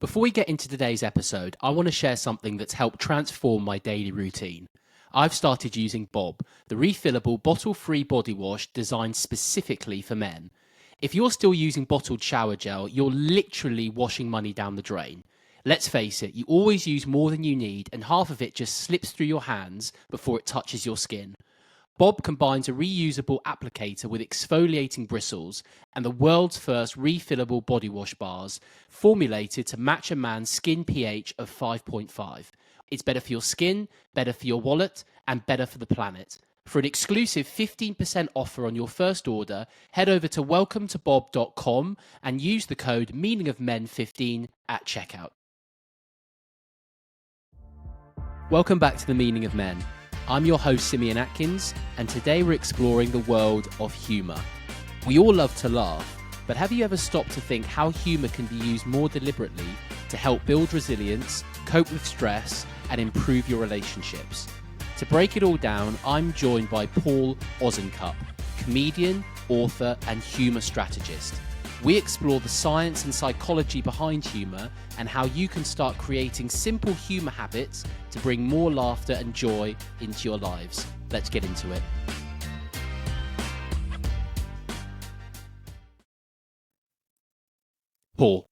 Before we get into today's episode, I want to share something that's helped transform my daily routine. I've started using Bob, the refillable bottle-free body wash designed specifically for men. If you're still using bottled shower gel, you're literally washing money down the drain. Let's face it, you always use more than you need and half of it just slips through your hands before it touches your skin. Bob combines a reusable applicator with exfoliating bristles and the world's first refillable body wash bars, formulated to match a man's skin pH of 5.5. It's better for your skin, better for your wallet, and better for the planet. For an exclusive 15% offer on your first order, head over to welcometobob.com and use the code meaningofmen15 at checkout. Welcome back to The Meaning of Men. I'm your host, Simeon Atkins, and today we're exploring the world of humour. We all love to laugh, but have you ever stopped to think how humour can be used more deliberately to help build resilience, cope with stress, and improve your relationships? To break it all down, I'm joined by Paul Osincup, comedian, author, and humour strategist. We explore the science and psychology behind humour and how you can start creating simple humour habits to bring more laughter and joy into your lives. Let's get into it. Paul,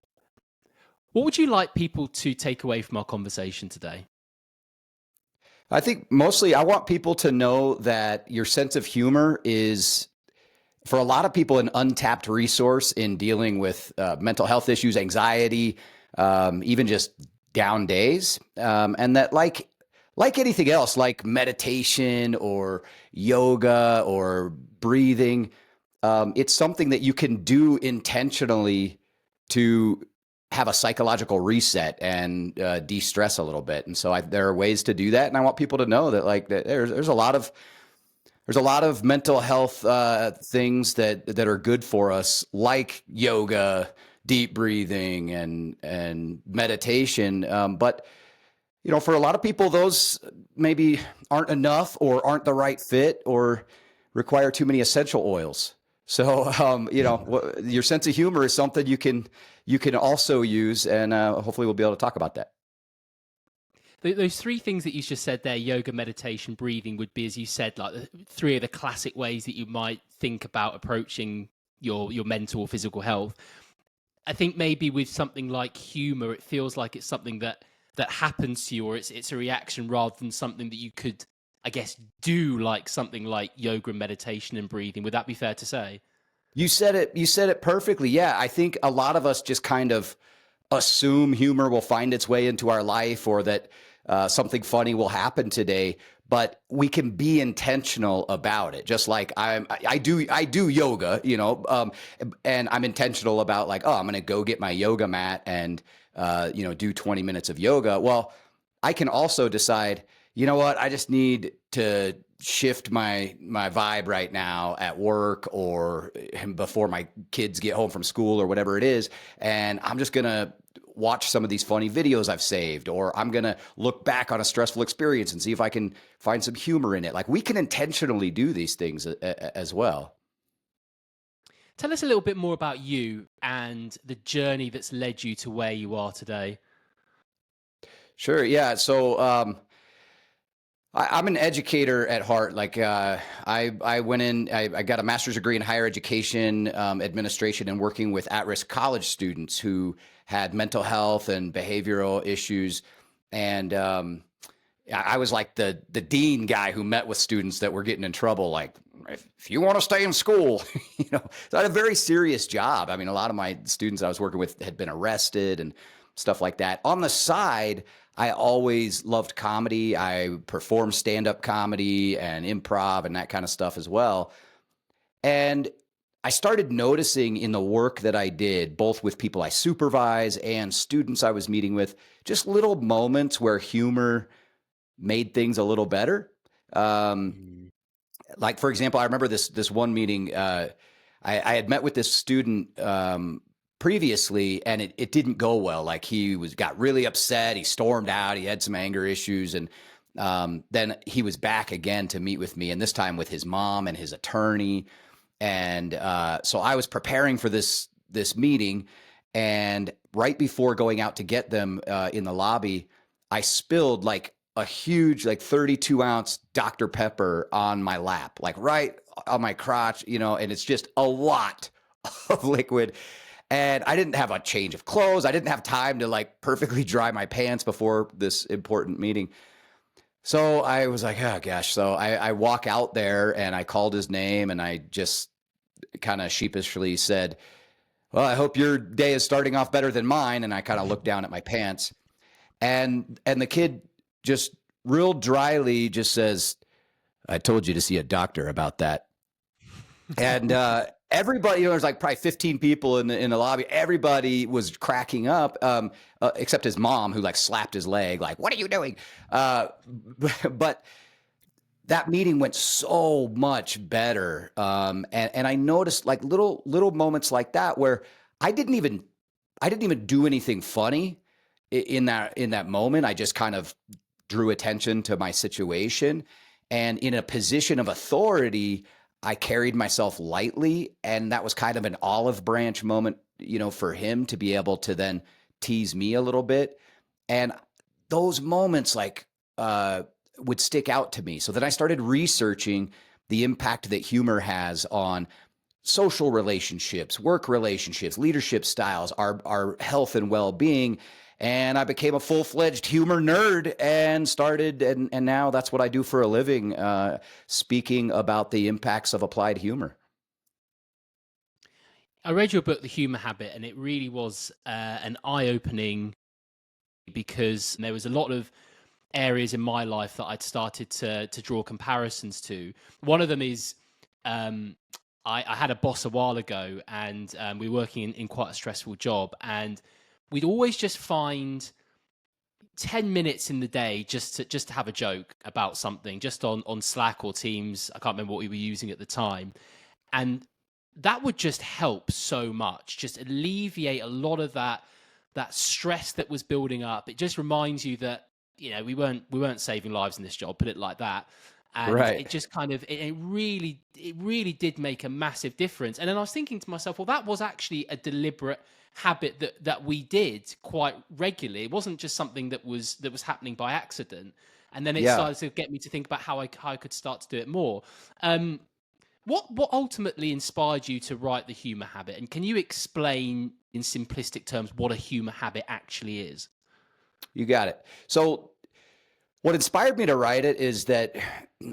what would you like people to take away from our conversation today? I think mostly I want people to know that your sense of humor is, for a lot of people, an untapped resource in dealing with mental health issues, anxiety, even just down days. And that like anything else, like meditation or yoga or breathing, it's something that you can do intentionally to have a psychological reset and de-stress a little bit. And so there are ways to do that. And I want people to know that that there's a lot of mental health things that are good for us, like yoga, deep breathing, and meditation. But for a lot of people, those maybe aren't enough or aren't the right fit or require too many essential oils. So, your sense of humor is something you can also use, and hopefully we'll be able to talk about that. Those three things that you just said there, yoga, meditation, breathing, would be, as you said, like three of the classic ways that you might think about approaching your mental or physical health. I think maybe with something like humor, it feels like it's something that happens to you, or it's a reaction rather than something that you could, I guess, do, like something like yoga and meditation and breathing. Would that be fair to say? You said it perfectly. Yeah, I think a lot of us just kind of assume humor will find its way into our life, or that something funny will happen today, but we can be intentional about it. Just like I do yoga, and I'm intentional about I'm going to go get my yoga mat and do 20 minutes of yoga. Well, I can also decide, you know what, I just need to shift my vibe right now at work or before my kids get home from school or whatever it is, and I'm just going to watch some of these funny videos I've saved, or I'm going to look back on a stressful experience and see if I can find some humor in it. Like, we can intentionally do these things as well. Tell us a little bit more about you and the journey that's led you to where you are today. Sure. Yeah. So, I'm an educator at heart. I went in, I got a master's degree in higher education administration and working with at-risk college students who had mental health and behavioral issues. And I was like the dean guy who met with students that were getting in trouble. Like, if you want to stay in school, so I had a very serious job. I mean, a lot of my students I was working with had been arrested and stuff like that. On the side, I always loved comedy. I performed stand-up comedy and improv and that kind of stuff as well. And I started noticing in the work that I did, both with people I supervise and students I was meeting with, just little moments where humor made things a little better. Like, for example, I remember this one meeting. I had met with this student previously, and it didn't go well. Like, he got really upset. He stormed out. He had some anger issues. And then he was back again to meet with me, and this time with his mom and his attorney. And so I was preparing for this meeting, and right before going out to get them in the lobby, I spilled like a huge, like 32-ounce Dr. Pepper on my lap, like right on my crotch, and it's just a lot of liquid. And I didn't have a change of clothes. I didn't have time to like perfectly dry my pants before this important meeting. So I was like, oh gosh. So I walk out there and I called his name and I just kind of sheepishly said, well, I hope your day is starting off better than mine. And I kind of looked down at my pants and the kid just real dryly just says, I told you to see a doctor about that. And everybody, there's like probably 15 people in the lobby. Everybody was cracking up, except his mom, who like slapped his leg, like, "What are you doing?" But that meeting went so much better, and I noticed like little moments like that where I didn't even do anything funny in that moment. I just kind of drew attention to my situation, and in a position of authority, I carried myself lightly, and that was kind of an olive branch moment, for him to be able to then tease me a little bit. And those moments would stick out to me. So then I started researching the impact that humor has on social relationships, work relationships, leadership styles, our health and well-being. And I became a full-fledged humor nerd and started, and now that's what I do for a living, speaking about the impacts of applied humor. I read your book, The Humour Habit, and it really was an eye-opening, because there was a lot of areas in my life that I'd started to draw comparisons to. One of them is I had a boss a while ago, and we were working in quite a stressful job, and we'd always just find 10 minutes in the day just to have a joke about something, just on Slack or Teams. I can't remember what we were using at the time. And that would just help so much, just alleviate a lot of that stress that was building up. It just reminds you that, we weren't saving lives in this job, put it like that. And Right. it just kind of, it really did make a massive difference. And then I was thinking to myself, well, that was actually a deliberate habit that we did quite regularly. It wasn't just something that was happening by accident. And then it started to get me to think about how I could start to do it more. What ultimately inspired you to write The Humour Habit? And can you explain in simplistic terms what a humour habit actually is? You got it. So what inspired me to write it is that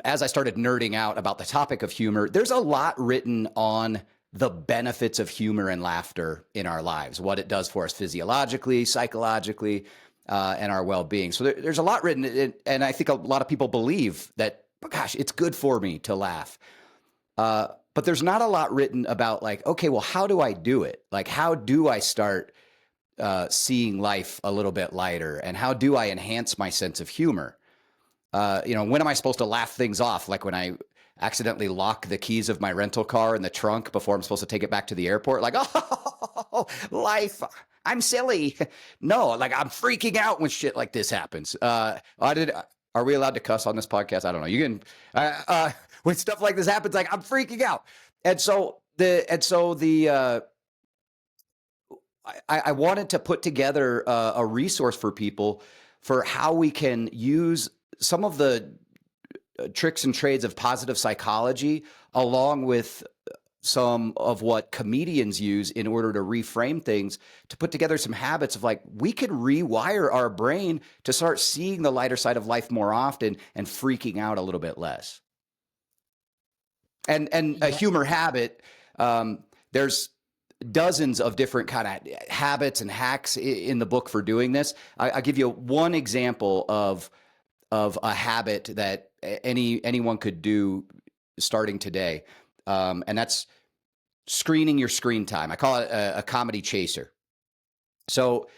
as I started nerding out about the topic of humor, there's a lot written on the benefits of humor and laughter in our lives, what it does for us physiologically, psychologically, and our well-being. So there's a lot written, and I think a lot of people believe that, gosh, it's good for me to laugh. But there's not a lot written about like, okay, well, how do I do it? Like, how do I start seeing life a little bit lighter? And how do I enhance my sense of humor? When am I supposed to laugh things off? Like when I accidentally lock the keys of my rental car in the trunk before I'm supposed to take it back to the airport. Like, oh, life, I'm silly. No, like I'm freaking out when shit like this happens. Are we allowed to cuss on this podcast? I don't know. You can, when stuff like this happens, like I'm freaking out. And so I wanted to put together a resource for people for how we can use some of the tricks and trades of positive psychology, along with some of what comedians use in order to reframe things, to put together some habits of like, we could rewire our brain to start seeing the lighter side of life more often and freaking out a little bit less. And a humor habit, there's dozens of different kind of habits and hacks in the book for doing this. I'll give you one example of a habit that anyone could do starting today. And that's screening your screen time. I call it a comedy chaser. So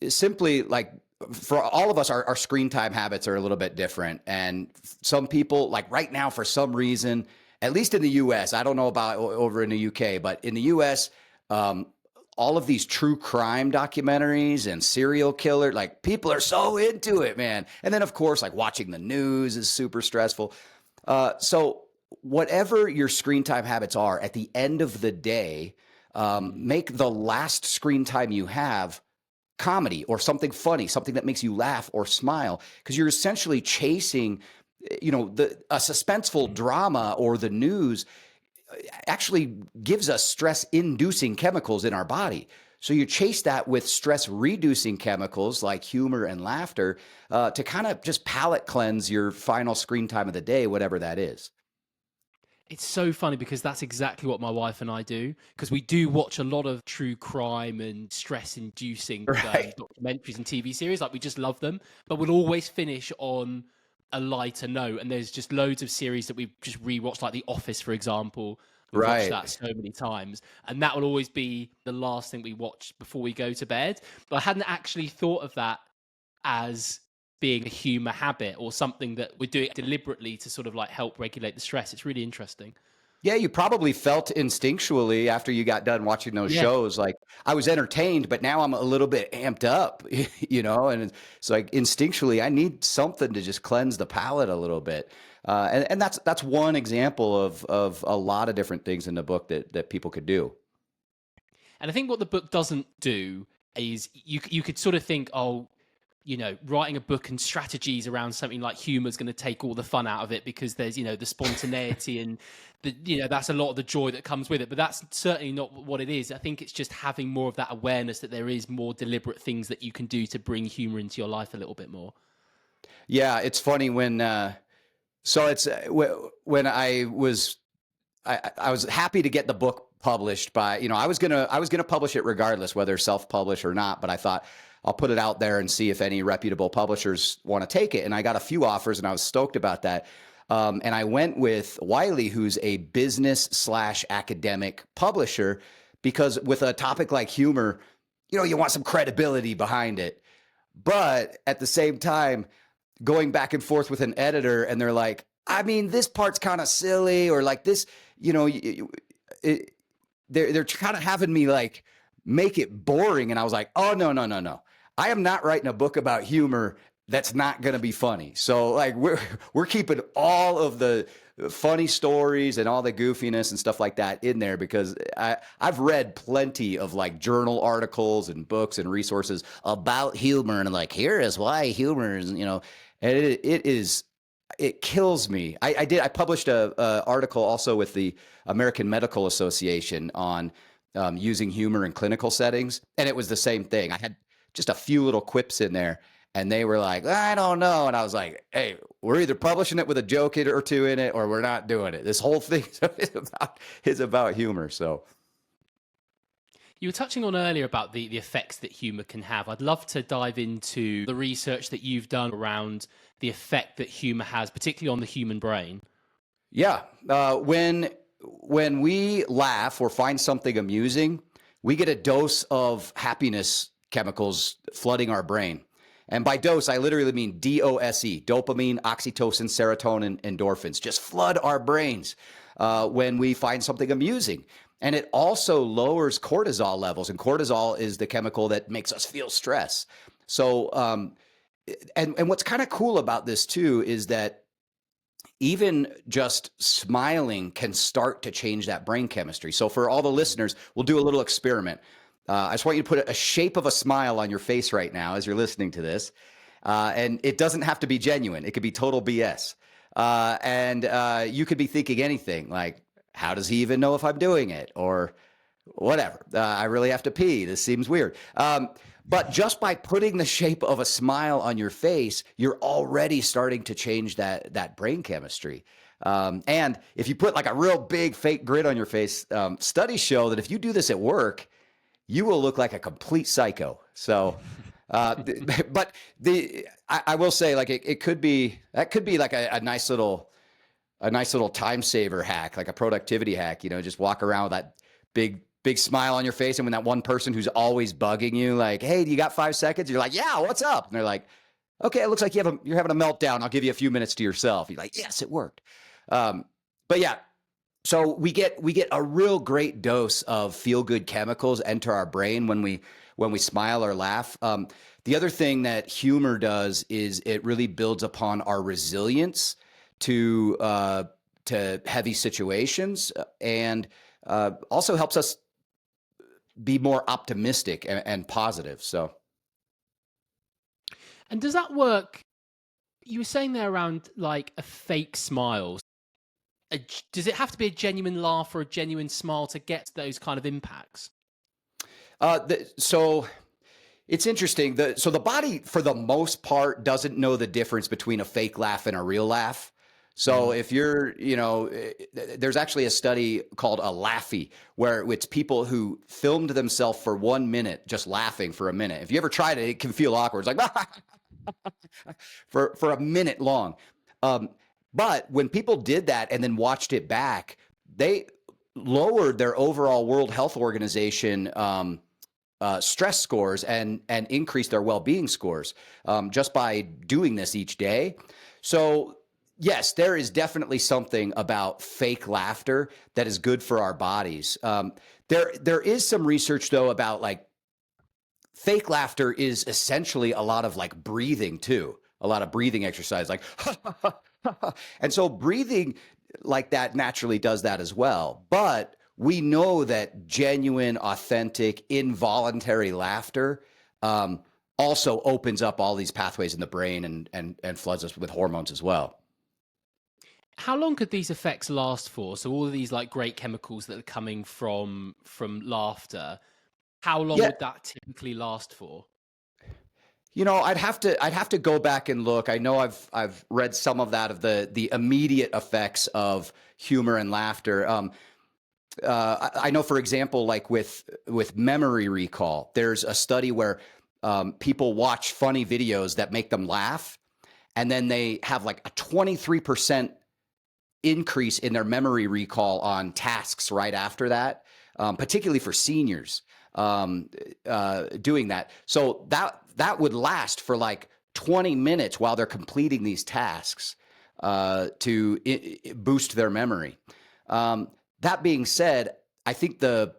simply, like, for all of us, our screen time habits are a little bit different. And some people, like right now, for some reason, at least in the US, I don't know about over in the UK, but in the US, all of these true crime documentaries and serial killer, like people are so into it, man. And then of course, like watching the news is super stressful. So whatever your screen time habits are, at the end of the day, Make the last screen time you have comedy or something funny, something that makes you laugh or smile, because you're essentially chasing, a suspenseful drama, or the news actually gives us stress-inducing chemicals in our body. So you chase that with stress-reducing chemicals like humor and laughter to kind of just palate cleanse your final screen time of the day, whatever that is. It's so funny because that's exactly what my wife and I do, because we do watch a lot of true crime and stress-inducing Right. documentaries and TV series. Like, we just love them, but we'll always finish on a lighter note. And there's just loads of series that we've just rewatched, like The Office, for example. We've watched that Right. so many times, and that will always be the last thing we watch before we go to bed. But I hadn't actually thought of that as being a humor habit or something that we're doing deliberately to sort of like help regulate the stress. It's really interesting. Yeah, you probably felt instinctually after you got done watching those Yeah. shows, like, I was entertained, but now I'm a little bit amped up, and it's like instinctually I need something to just cleanse the palate a little bit. And that's one example of a lot of different things in the book that people could do. And I think what the book doesn't do is you could sort of think, oh, writing a book and strategies around something like humor is going to take all the fun out of it because there's, the spontaneity and that's a lot of the joy that comes with it. But that's certainly not what it is. I think it's just having more of that awareness that there is more deliberate things that you can do to bring humor into your life a little bit more. Yeah, it's funny when so it's when I was happy to get the book published by, I was gonna publish it regardless, whether self-publish or not, but I thought I'll put it out there and see if any reputable publishers want to take it. And I got a few offers, and I was stoked about that. And I went with Wiley, who's a business/academic publisher, because with a topic like humor, you want some credibility behind it. But at the same time, going back and forth with an editor, and they're like, I mean, this part's kind of silly, or like this, it, they're kind of having me like make it boring. And I was like, oh, no, no, no, no. I am not writing a book about humor that's not going to be funny. So like we're keeping all of the funny stories and all the goofiness and stuff like that in there, because I've read plenty of like journal articles and books and resources about humor, and like, here is why humor is, and it kills me. I published a article also with the American Medical Association on using humor in clinical settings, and it was the same thing. I had just a few little quips in there, and they were like, I don't know. And I was like, hey, we're either publishing it with a joke or two in it, or we're not doing it. This whole thing is about humor. So You were touching on earlier about the effects that humor can have. I'd love to dive into the research that you've done around the effect that humor has, particularly on the human brain. yeah, when we laugh or find something amusing, we get a dose of happiness chemicals flooding our brain. And by dose, I literally mean DOSE, dopamine, oxytocin, serotonin, endorphins. Just flood our brains when we find something amusing. And it also lowers cortisol levels. And cortisol is the chemical that makes us feel stress. So, and what's kind of cool about this too is that even just smiling can start to change that brain chemistry. So for all the listeners, we'll do a little experiment. I just want you to put a shape of a smile on your face right now as you're listening to this. And it doesn't have to be genuine. It could be total BS. And you could be thinking anything like, how does he even know if I'm doing it? Or whatever. I really have to pee. This seems weird. But just by putting the shape of a smile on your face, you're already starting to change that brain chemistry. And if you put like a real big fake grin on your face, studies show that if you do this at work, you will look like a complete psycho. So, but I will say, like, it could be like a nice little time saver hack, like a productivity hack. Just walk around with that big smile on your face, and when that one person who's always bugging you, like, hey, do you got 5 seconds? You're like, yeah, what's up? And they're like, okay, it looks like you're having a meltdown. I'll give you a few minutes to yourself. You're like, yes, it worked. But yeah. So we get a real great dose of feel-good chemicals enter our brain when we smile or laugh. The other thing that humor does is it really builds upon our resilience to heavy situations, and also helps us be more optimistic and positive. So, And does that work? You were saying there around like a fake smile. Does it have to be a genuine laugh or a genuine smile to get those kind of impacts? So it's interesting. So the body, for the most part, doesn't know the difference between a fake laugh and a real laugh. So if you're, there's actually a study called a laughy, where it's people who filmed themselves for 1 minute, just laughing for a minute. If you ever tried it, it can feel awkward. It's like for a minute long. But when people did that and then watched it back, they lowered their overall World Health Organization stress scores and increased their well-being scores just by doing this each day. So yes, there is definitely something about fake laughter that is good for our bodies. There is some research though about like fake laughter is essentially a lot of like breathing too, a lot of breathing exercise, like and so breathing like that naturally does that as well. But we know that genuine, authentic, involuntary laughter also opens up all these pathways in the brain and floods us with hormones as well. How long could these effects last for? So all of these like great chemicals that are coming from laughter, how long would that typically last for? I'd have to go back and look. I know I've read some of that of the immediate effects of humor and laughter. I know, for example, like with memory recall, there's a study where people watch funny videos that make them laugh, and then they have like a 23% increase in their memory recall on tasks right after that, particularly for seniors doing that. So that would last for like 20 minutes while they're completing these tasks to boost their memory. That being said, I think the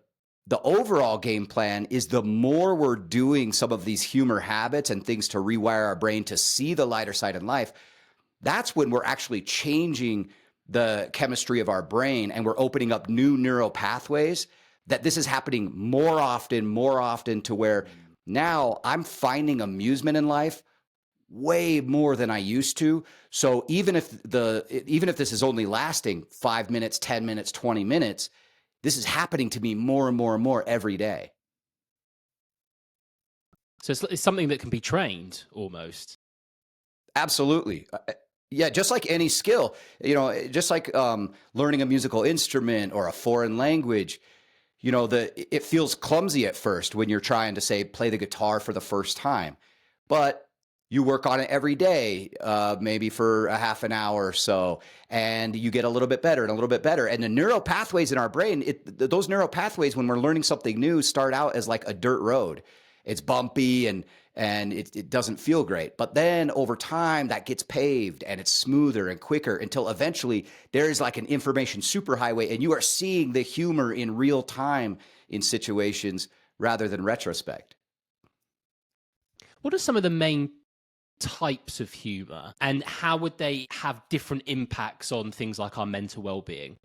overall game plan is the more we're doing some of these humor habits and things to rewire our brain to see the lighter side in life, that's when we're actually changing the chemistry of our brain and we're opening up new neural pathways, that this is happening more often to where now I'm finding amusement in life way more than I used to. So even if this is only lasting 5 minutes, 10 minutes, 20 minutes, this is happening to me more and more and more every day. So it's something that can be trained almost. Absolutely. Yeah, just like any skill, just like learning a musical instrument or a foreign language, it feels clumsy at first when you're trying to say play the guitar for the first time, but you work on it every day, maybe for a half an hour or so, and you get a little bit better and a little bit better. And the neural pathways in our brain, those neural pathways, when we're learning something new, start out as like a dirt road. It's bumpy and it doesn't feel great. But then over time, that gets paved and it's smoother and quicker until eventually there is like an information superhighway and you are seeing the humor in real time in situations rather than retrospect. What are some of the main types of humor and how would they have different impacts on things like our mental well-being?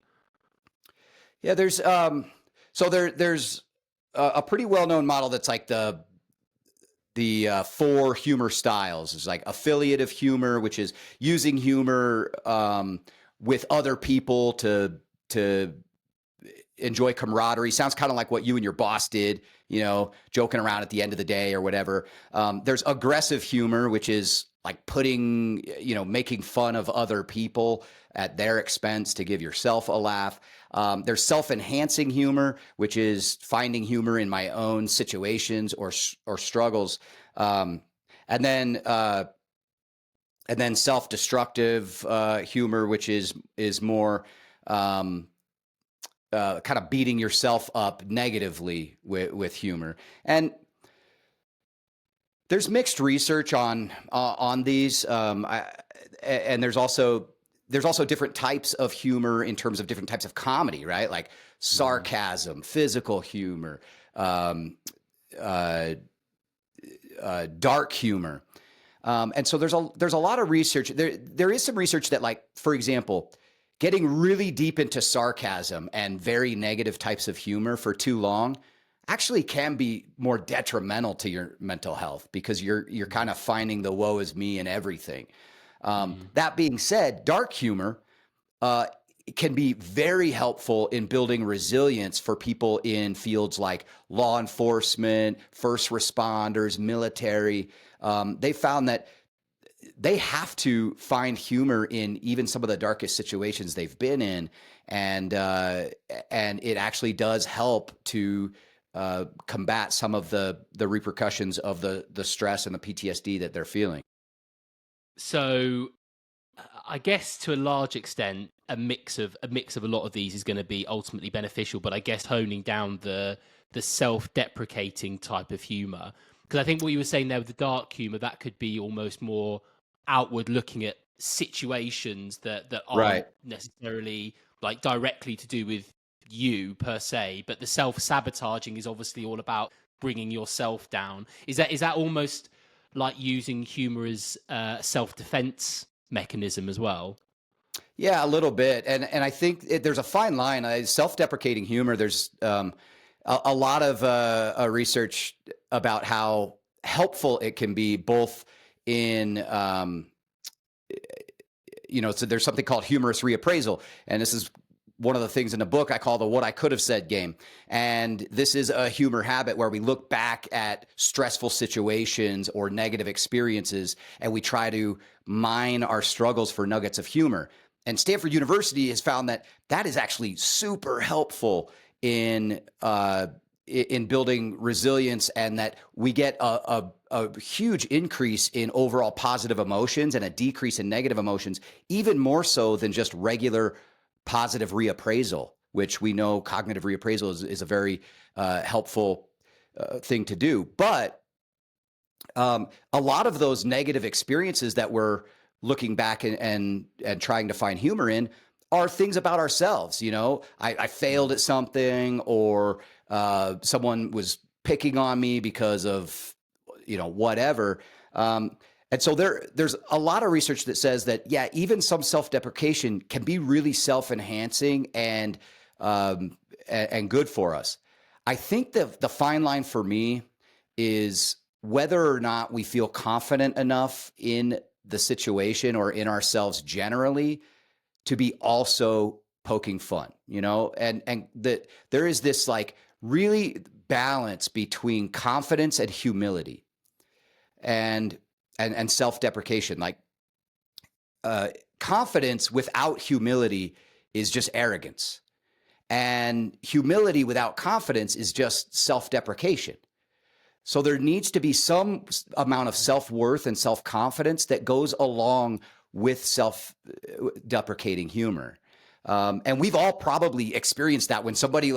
Yeah, there's a pretty well-known model that's like the 4 humor styles. It's like affiliative humor, which is using humor with other people to enjoy camaraderie. Sounds kind of like what you and your boss did, joking around at the end of the day or whatever. There's aggressive humor, which is like making fun of other people at their expense to give yourself a laugh. There's self-enhancing humor, which is finding humor in my own situations or struggles. And then self-destructive humor, which is more kind of beating yourself up negatively with humor. And there's mixed research on these, and there's also different types of humor in terms of different types of comedy, right? Like sarcasm, physical humor, dark humor, and so there's a lot of research. There is some research that, like, for example, getting really deep into sarcasm and very negative types of humor for too long actually can be more detrimental to your mental health, because you're kind of finding the woe is me in everything. That being said, dark humor can be very helpful in building resilience for people in fields like law enforcement, first responders, military. They found that they have to find humor in even some of the darkest situations they've been in, and it actually does help to combat some of the repercussions of the stress and the PTSD that they're feeling. So I guess to a large extent, a mix of a lot of these is going to be ultimately beneficial. But I guess honing down the self-deprecating type of humor, because I think what you were saying there with the dark humor, that could be almost more outward looking at situations that aren't necessarily like directly to do with you per se, but the self-sabotaging is obviously all about bringing yourself down. Is that almost like using humor as self-defense mechanism as well? Yeah, a little bit. And I think there's a fine line. Self-deprecating humor, there's a lot of research about how helpful it can be, both in, so there's something called humorous reappraisal. And this is one of the things in the book I call the what I could have said game. And this is a humor habit where we look back at stressful situations or negative experiences, and we try to mine our struggles for nuggets of humor. And Stanford University has found that that is actually super helpful in building resilience, and that we get a huge increase in overall positive emotions and a decrease in negative emotions, even more so than just regular positive reappraisal, which we know cognitive reappraisal is a very helpful thing to do. But a lot of those negative experiences that we're looking back and trying to find humor in are things about ourselves. I failed at something, or someone was picking on me because of, whatever. And so there's a lot of research that says that, yeah, even some self-deprecation can be really self-enhancing and good for us. I think the fine line for me is whether or not we feel confident enough in the situation or in ourselves generally to be also poking fun, and that there is this like really balance between confidence and humility and self-deprecation. Like confidence without humility is just arrogance, and humility without confidence is just self-deprecation. So there needs to be some amount of self-worth and self-confidence that goes along with self-deprecating humor. And we've all probably experienced that when somebody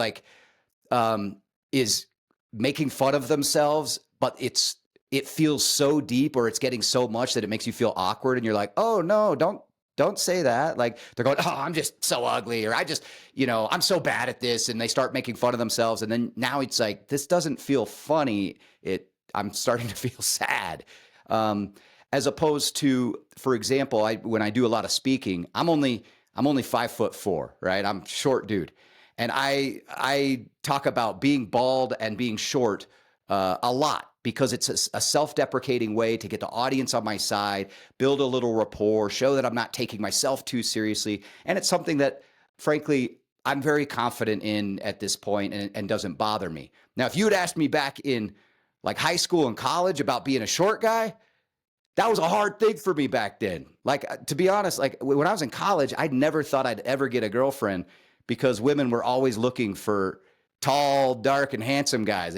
is making fun of themselves, but it feels so deep, or it's getting so much that it makes you feel awkward, and you're like, oh no, don't say that. Like they're going, oh, I'm just so ugly, or I just, I'm so bad at this. And they start making fun of themselves. And then now it's like, this doesn't feel funny. I'm starting to feel sad. As opposed to, for example, when I do a lot of speaking, I'm only 5'4", right? I'm a short dude. And I talk about being bald and being short a lot, because it's a self-deprecating way to get the audience on my side, build a little rapport, show that I'm not taking myself too seriously. And it's something that, frankly, I'm very confident in at this point, and doesn't bother me. Now, if you had asked me back in like high school and college about being a short guy, that was a hard thing for me back then. Like, to be honest, like when I was in college, I never thought I'd ever get a girlfriend, because women were always looking for tall, dark, and handsome guys.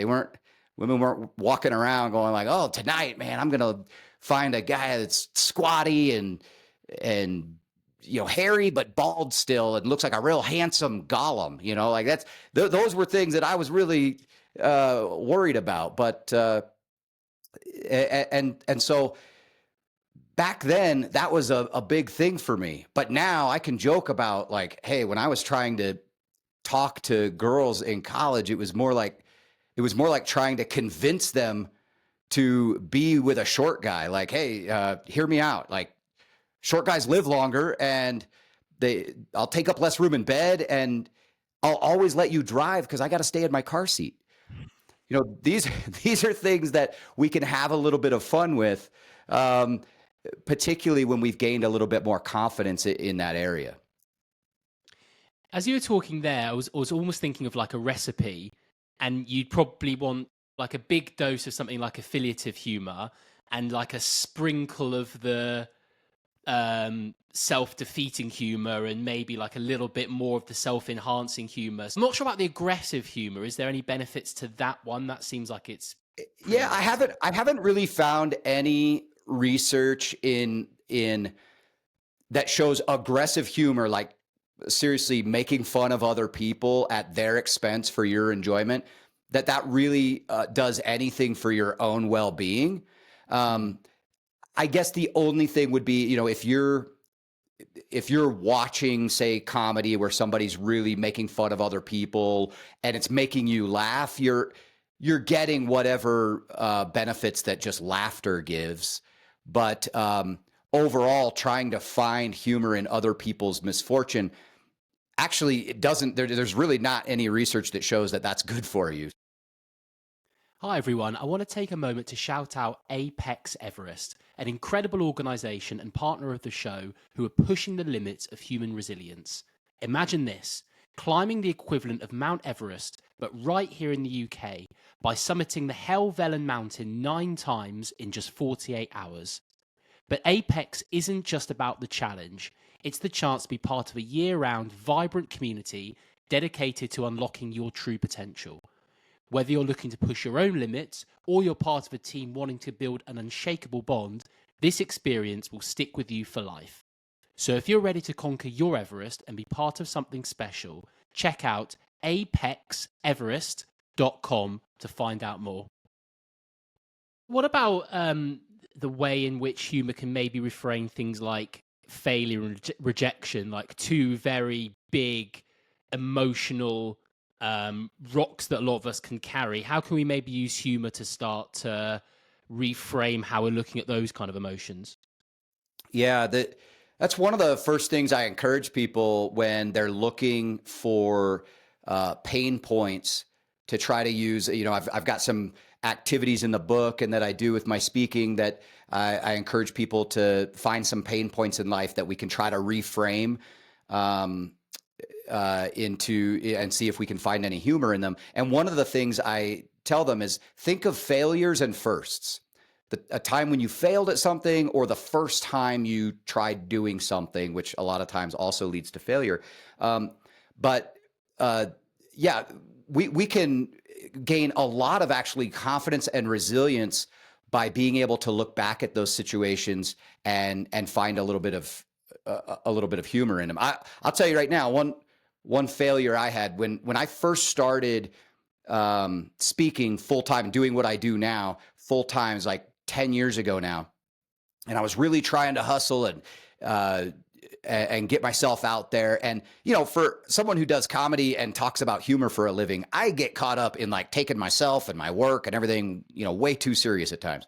Women weren't walking around going like, oh, tonight, man, I'm going to find a guy that's squatty and hairy but bald still, and looks like a real handsome golem. Like those were things that I was really worried about. But and so back then, that was a big thing for me. But now I can joke about like, hey, when I was trying to talk to girls in college, it was more like trying to convince them to be with a short guy. Like, hey, hear me out. Like, short guys live longer, and I'll take up less room in bed, and I'll always let you drive because I got to stay in my car seat. these these are things that we can have a little bit of fun with, particularly when we've gained a little bit more confidence in that area. As you were talking there, I was almost thinking of like a recipe, and you'd probably want like a big dose of something like affiliative humor and like a sprinkle of the self-defeating humor and maybe like a little bit more of the self-enhancing humor. So I'm not sure about the aggressive humor. Is there any benefits to that one? That seems like it's Yeah, I haven't really found any research in that shows aggressive humor, like seriously making fun of other people at their expense for your enjoyment, that really does anything for your own well-being. I guess the only thing would be, if you're watching, say, comedy where somebody's really making fun of other people and it's making you laugh, you're getting whatever benefits that just laughter gives. But overall, trying to find humor in other people's misfortune, actually, it doesn't. There's really not any research that shows that that's good for you. Hi everyone, I want to take a moment to shout out Apex Everest, an incredible organisation and partner of the show who are pushing the limits of human resilience. Imagine this, climbing the equivalent of Mount Everest, but right here in the UK, by summiting the Helvellyn mountain 9 times in just 48 hours. But Apex isn't just about the challenge, it's the chance to be part of a year-round, vibrant community dedicated to unlocking your true potential. Whether you're looking to push your own limits or you're part of a team wanting to build an unshakable bond, this experience will stick with you for life. So if you're ready to conquer your Everest and be part of something special, check out apexeverest.com to find out more. What about the way in which humour can maybe reframe things like failure and rejection, like two very big emotional rocks that a lot of us can carry? How can we maybe use humor to start to reframe how we're looking at those kind of emotions? Yeah, that's one of the first things I encourage people when they're looking for pain points to try to use. I've got some activities in the book and that I do with my speaking that I encourage people to find some pain points in life that we can try to reframe into and see if we can find any humor in them. And one of the things I tell them is think of failures and firsts. A time when you failed at something or the first time you tried doing something, which a lot of times also leads to failure. Yeah, we can gain a lot of actually confidence and resilience by being able to look back at those situations and find a little bit of humor in them. I'll tell you right now, one failure I had when I first started speaking full time, doing what I do now full time, is like 10 years ago now, and I was really trying to hustle and get myself out there. And for someone who does comedy and talks about humor for a living, I get caught up in like taking myself and my work and everything, way too serious at times.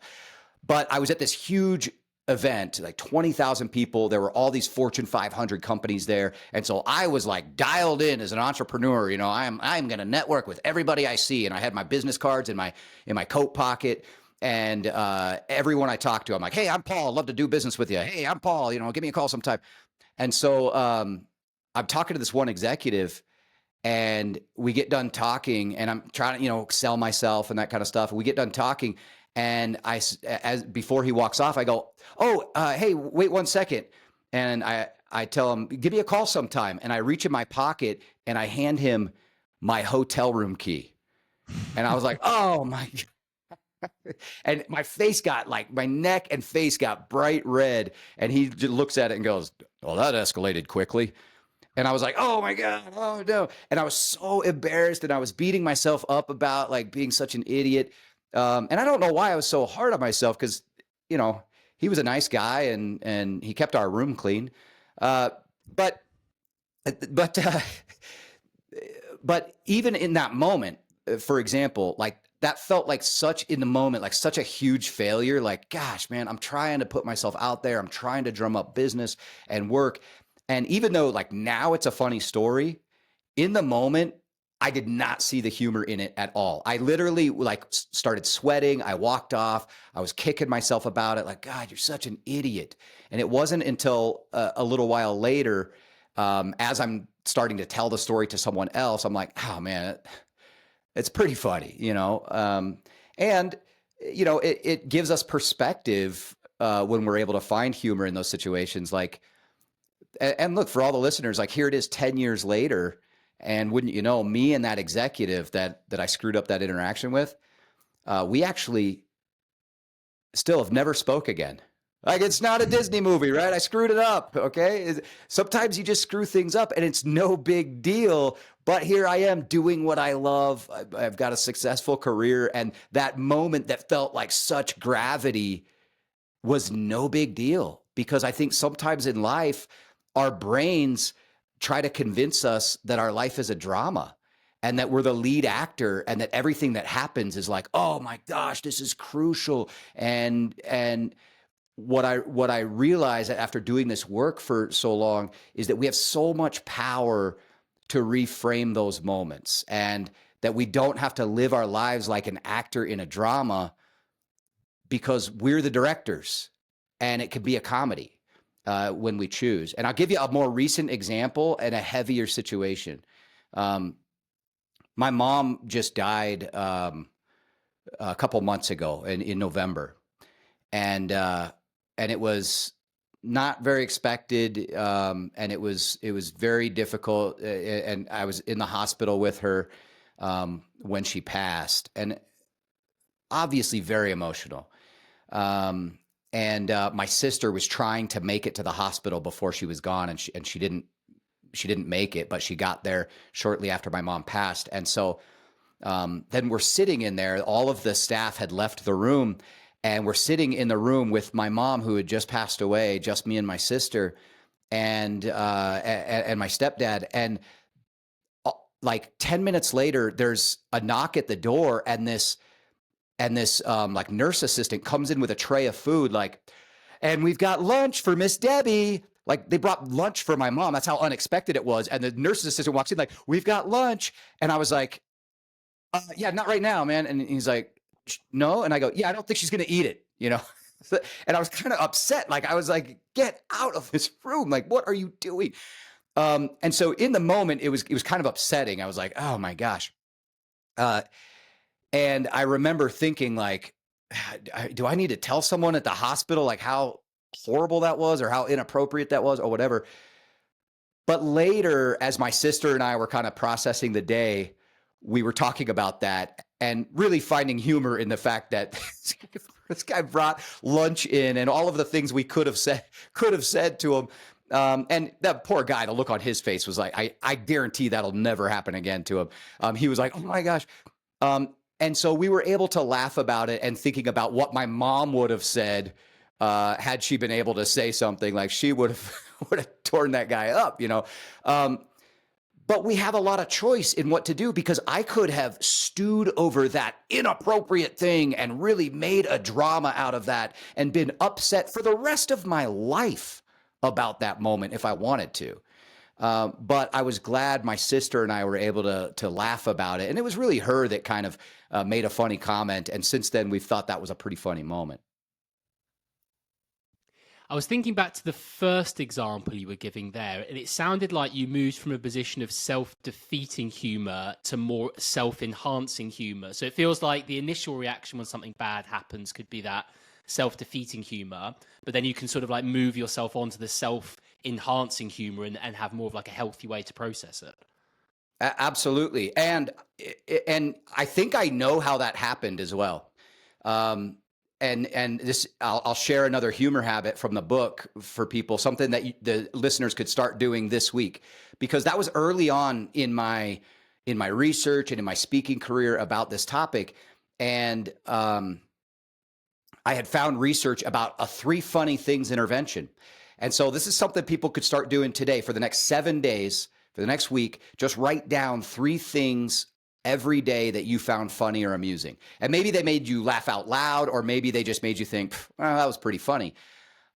But I was at this huge event, like 20,000 people. There were all these Fortune 500 companies there. And so I was like dialed in as an entrepreneur. I'm going to network with everybody I see. And I had my business cards in my coat pocket. And everyone I talked to, I'm like, hey, I'm Paul. I'd love to do business with you. Hey, I'm Paul. Give me a call sometime. And so I'm talking to this one executive, and we get done talking, and I'm trying to, sell myself and that kind of stuff. And we get done talking, and before he walks off, I go, oh, hey, wait 1 second. And I tell him, give me a call sometime. And I reach in my pocket and I hand him my hotel room key. And I was like, oh my God. And my face got my neck and face got bright red. And he just looks at it and goes, well, that escalated quickly. And I was like, oh my God, oh no. And I was so embarrassed, and I was beating myself up about being such an idiot. And I don't know why I was so hard on myself, because, he was a nice guy and he kept our room clean. But even in that moment, for example, that felt like such a huge failure. Like, gosh, man, I'm trying to put myself out there. I'm trying to drum up business and work. And even though now it's a funny story, in the moment, I did not see the humor in it at all. I literally like started sweating. I walked off. I was kicking myself about it. Like, God, you're such an idiot. And it wasn't until a little while later, as I'm starting to tell the story to someone else, I'm like, oh man, it's pretty funny, and it gives us perspective when we're able to find humor in those situations. Like, and look, for all the listeners, like here it is 10 years later. And wouldn't you know, me and that executive that I screwed up that interaction with, we actually still have never spoke again. Like, it's not a Disney movie, right? I screwed it up, okay? Sometimes you just screw things up and it's no big deal. But here I am doing what I love. I've got a successful career. And that moment that felt like such gravity was no big deal. Because I think sometimes in life, our brains try to convince us that our life is a drama and that we're the lead actor and that everything that happens is like, oh my gosh, this is crucial. And what I realized after doing this work for so long is that we have so much power to reframe those moments, and that we don't have to live our lives like an actor in a drama, because we're the directors and it could be a comedy. When we choose. And I'll give you a more recent example and a heavier situation. My mom just died a couple months ago in November. And it was not very expected. And it was very difficult. And I was in the hospital with her when she passed, and obviously very emotional. And my sister was trying to make it to the hospital before she was gone, and she didn't make it, but she got there shortly after my mom passed. And so then we're sitting in there. All of the staff had left the room, and we're sitting in the room with my mom, who had just passed away, just me and my sister, and my stepdad. And like 10 minutes later, there's a knock at the door, and this like nurse assistant comes in with a tray of food, like, and we've got lunch for Miss Debbie. Like, they brought lunch for my mom. That's how unexpected it was. And the nurse's assistant walks in like, we've got lunch. And I was like, yeah, not right now, man. And he's like, no. And I go, yeah, I don't think she's going to eat it, And I was kind of upset. Like, I was like, get out of this room. Like, what are you doing? And so in the moment, it was kind of upsetting. I was like, oh my gosh. And I remember thinking, like, do I need to tell someone at the hospital, like, how horrible that was or how inappropriate that was or whatever? But later, as my sister and I were kind of processing the day, we were talking about that and really finding humor in the fact that this guy brought lunch in and all of the things we could have said to him. And that poor guy, the look on his face was like, I guarantee that'll never happen again to him. He was like, oh my gosh. And so we were able to laugh about it and thinking about what my mom would have said had she been able to say something. Like, she would have torn that guy up, But we have a lot of choice in what to do, because I could have stewed over that inappropriate thing and really made a drama out of that and been upset for the rest of my life about that moment if I wanted to. But I was glad my sister and I were able to laugh about it. And it was really her that kind of made a funny comment. And since then, we've thought that was a pretty funny moment. I was thinking back to the first example you were giving there, and it sounded like you moved from a position of self-defeating humor to more self-enhancing humor. So it feels like the initial reaction when something bad happens could be that self-defeating humor, but then you can sort of like move yourself onto the self-enhancing humor and have more of like a healthy way to process it. Absolutely. And I think I know how that happened as well. And this, I'll share another humor habit from the book for people, something that the listeners could start doing this week, because that was early on in my research and in my speaking career about this topic. And I had found research about a 3 funny things intervention. And so this is something people could start doing today for the next 7 days, for the next week. Just write down 3 things every day that you found funny or amusing. And maybe they made you laugh out loud, or maybe they just made you think, well, that was pretty funny.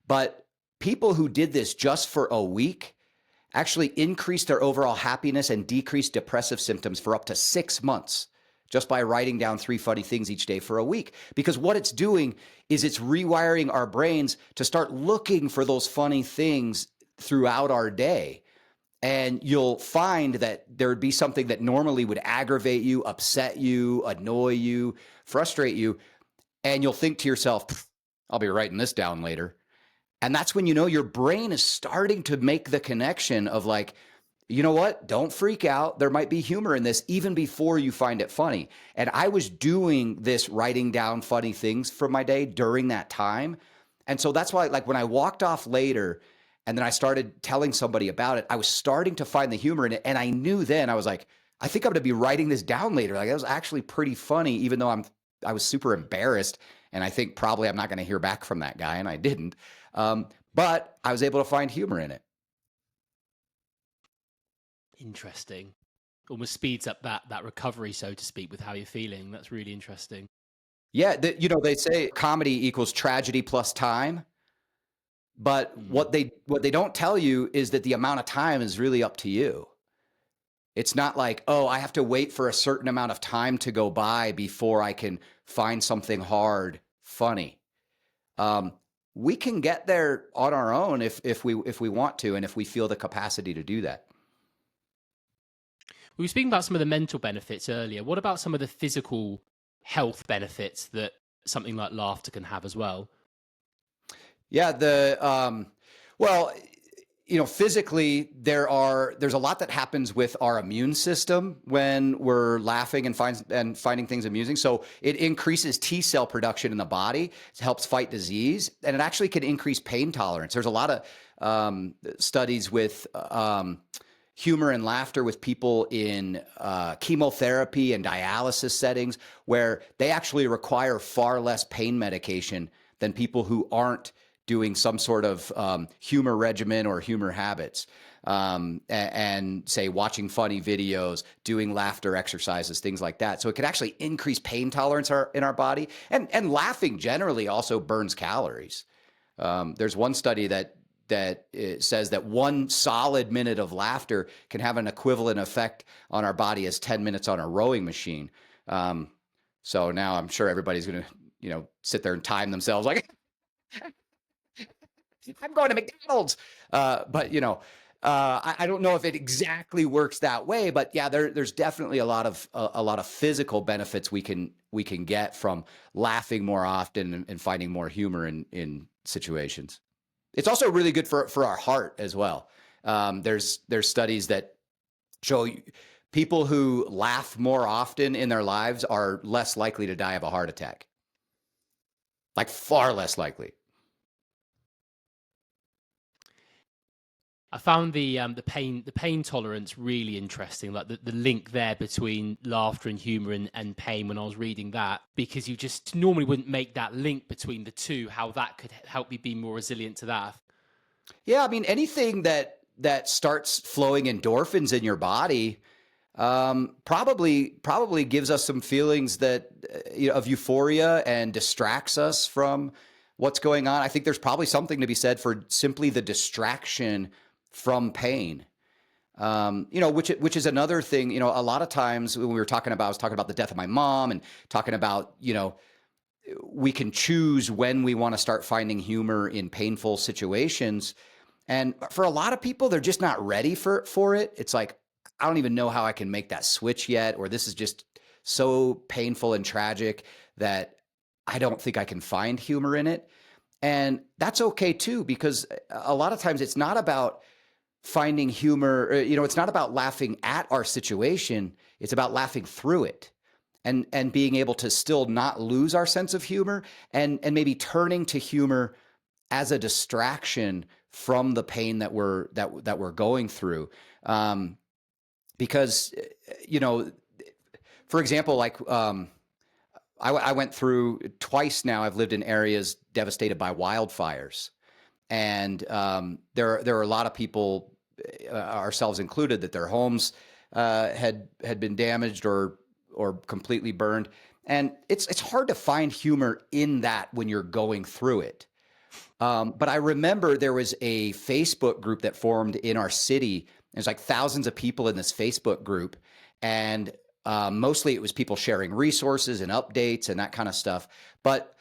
But people who did this just for a week actually increased their overall happiness and decreased depressive symptoms for up to 6 months just by writing down 3 funny things each day for a week. Because what it's doing is it's rewiring our brains to start looking for those funny things throughout our day. And you'll find that there would be something that normally would aggravate you, upset you, annoy you, frustrate you. And you'll think to yourself, I'll be writing this down later. And that's when you know your brain is starting to make the connection of like, you know what? Don't freak out. There might be humor in this even before you find it funny. And I was doing this writing down funny things from my day during that time. And so that's why, like, when I walked off later and then I started telling somebody about it, I was starting to find the humor in it. And I knew then, I was like, I think I'm going to be writing this down later. Like, that was actually pretty funny, even though I was super embarrassed. And I think probably I'm not going to hear back from that guy. And I didn't. But I was able to find humor in it. Interesting. Almost speeds up that recovery, so to speak, with how you're feeling. That's really interesting. Yeah, they say comedy equals tragedy plus time. But what they don't tell you is that the amount of time is really up to you. It's not like, oh, I have to wait for a certain amount of time to go by before I can find something hard funny. We can get there on our own if we want to, and if we feel the capacity to do that. We were speaking about some of the mental benefits earlier. What about some of the physical health benefits that something like laughter can have as well? Yeah, well, physically there's a lot that happens with our immune system when we're laughing and finding things amusing. So it increases T cell production in the body. It helps fight disease, and it actually can increase pain tolerance. There's a lot of studies with humor and laughter with people in chemotherapy and dialysis settings where they actually require far less pain medication than people who aren't doing some sort of humor regimen or humor habits, and say watching funny videos, doing laughter exercises, things like that. So it can actually increase pain tolerance in our body, and laughing generally also burns calories. There's one study that it says that 1 solid minute of laughter can have an equivalent effect on our body as 10 minutes on a rowing machine. So now I'm sure everybody's going to, sit there and time themselves like, I'm going to McDonald's. But I don't know if it exactly works that way, but yeah, there's definitely a lot of physical benefits we can get from laughing more often and finding more humor in situations. It's also really good for our heart as well. There's studies that show people who laugh more often in their lives are less likely to die of a heart attack. Like, far less likely. I found the pain tolerance really interesting, like the link there between laughter and humor and pain when I was reading that, because you just normally wouldn't make that link between the two, how that could help you be more resilient to that. Yeah, I mean, anything that starts flowing endorphins in your body probably gives us some feelings that of euphoria and distracts us from what's going on. I think there's probably something to be said for simply the distraction from pain. Which is another thing. A lot of times when I was talking about the death of my mom and talking about, we can choose when we want to start finding humor in painful situations. And for a lot of people, they're just not ready for it. It's like, I don't even know how I can make that switch yet, or this is just so painful and tragic that I don't think I can find humor in it. And that's okay too, because a lot of times it's not about finding humor, it's not about laughing at our situation. It's about laughing through it and being able to still not lose our sense of humor and maybe turning to humor as a distraction from the pain that we're going through. Because, for example, like, I went through twice now. I've lived in areas devastated by wildfires. And there are a lot of people, ourselves included, that their homes had been damaged or completely burned. And it's hard to find humor in that when you're going through it. But I remember there was a Facebook group that formed in our city. There's like thousands of people in this Facebook group, and mostly it was people sharing resources and updates and that kind of stuff. But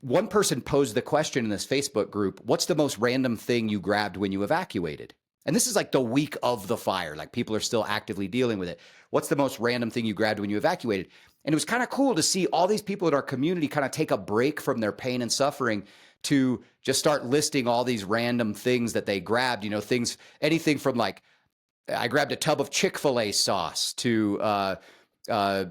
one person posed the question in this Facebook group, what's the most random thing you grabbed when you evacuated? And this is like the week of the fire. Like people are still actively dealing with it. What's the most random thing you grabbed when you evacuated? And it was kind of cool to see all these people in our community kind of take a break from their pain and suffering to just start listing all these random things that they grabbed, things, anything from like, I grabbed a tub of Chick-fil-A sauce to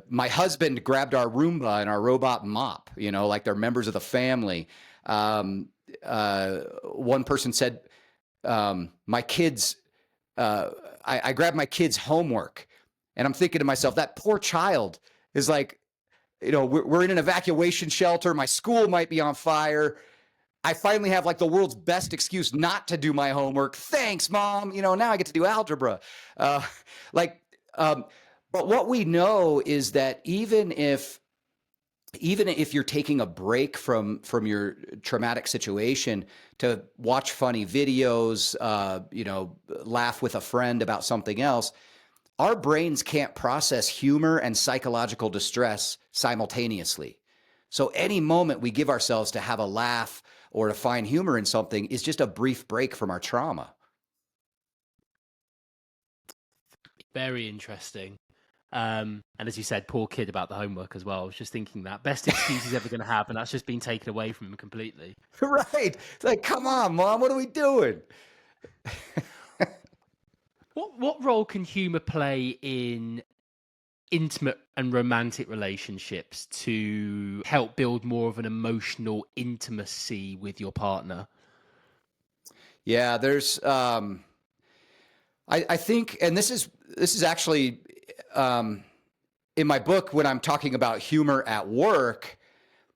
my husband grabbed our Roomba and our robot mop, like they're members of the family. One person said, my kids, I grabbed my kids' homework, and I'm thinking to myself, that poor child is like, we're in an evacuation shelter. My school might be on fire. I finally have like the world's best excuse not to do my homework. Thanks, Mom. Now I get to do algebra. But what we know is that even if you're taking a break from your traumatic situation to watch funny videos, laugh with a friend about something else, our brains can't process humor and psychological distress simultaneously. So any moment we give ourselves to have a laugh or to find humor in something is just a brief break from our trauma. Very interesting. And as you said, poor kid about the homework as well. I was just thinking that best excuse he's ever going to have, and that's just been taken away from him completely. Right. It's like, come on, Mom, what are we doing? What role can humor play in intimate and romantic relationships to help build more of an emotional intimacy with your partner? Yeah, there's I think, and this is actually in my book when I'm talking about humor at work,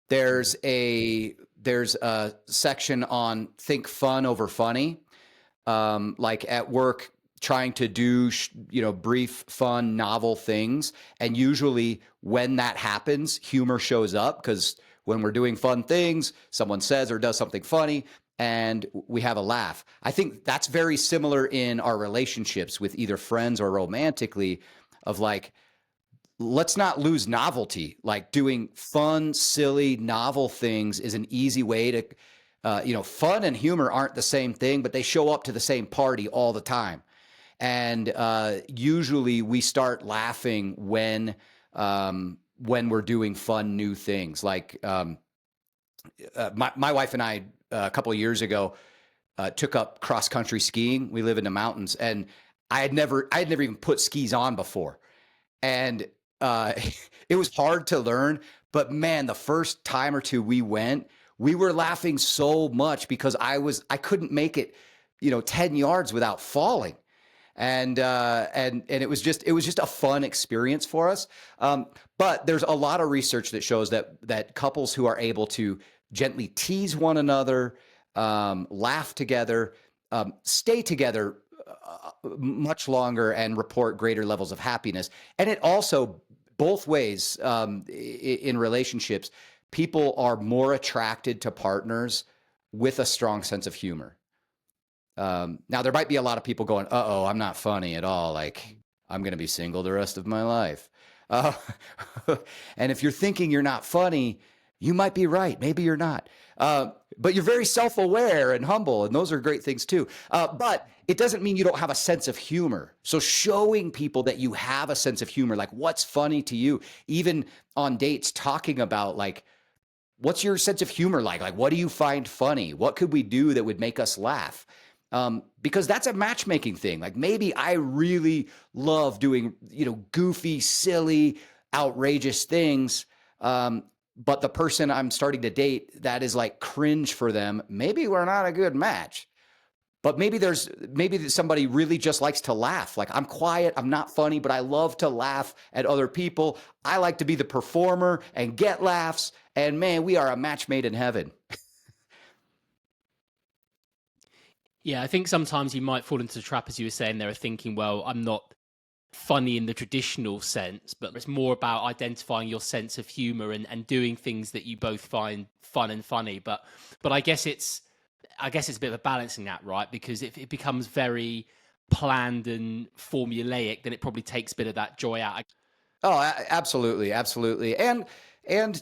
there's a section on think fun over funny. Like at work, trying to do brief, fun, novel things, and usually when that happens, humor shows up, because when we're doing fun things, someone says or does something funny, and we have a laugh. I think that's very similar in our relationships with either friends or romantically, of like, let's not lose novelty. Like doing fun, silly, novel things is an easy way to, fun and humor aren't the same thing, but they show up to the same party all the time. And usually we start laughing when we're doing fun new things. Like my wife and I a couple of years ago took up cross country skiing. We live in the mountains, and I had never even put skis on before, and it was hard to learn. But man, the first time or two we went, we were laughing so much because I couldn't make it, 10 yards without falling. And it was just a fun experience for us. But there's a lot of research that shows that couples who are able to gently tease one another, laugh together, stay together much longer, and report greater levels of happiness. And it also, both ways, in relationships, people are more attracted to partners with a strong sense of humor. Now there might be a lot of people going, uh-oh, I'm not funny at all. Like, I'm going to be single the rest of my life. And if you're thinking you're not funny, you might be right. Maybe you're not. But you're very self-aware and humble, and those are great things too. But it doesn't mean you don't have a sense of humor. So showing people that you have a sense of humor, like what's funny to you, even on dates, talking about like, what's your sense of humor like? Like, what do you find funny? What could we do that would make us laugh? Because that's a matchmaking thing. Like maybe I really love doing, goofy, silly, outrageous things. But the person I'm starting to date, that is like cringe for them. Maybe we're not a good match. But maybe somebody really just likes to laugh. Like, I'm quiet, I'm not funny, but I love to laugh at other people. I like to be the performer and get laughs. And man, we are a match made in heaven. Yeah, I think sometimes you might fall into the trap, as you were saying there, of thinking, well, I'm not funny in the traditional sense, but it's more about identifying your sense of humor and doing things that you both find fun and funny. But I guess it's I guess it's a bit of a balancing act, right? Because if it becomes very planned and formulaic, then it probably takes a bit of that joy out. Oh, absolutely, absolutely, and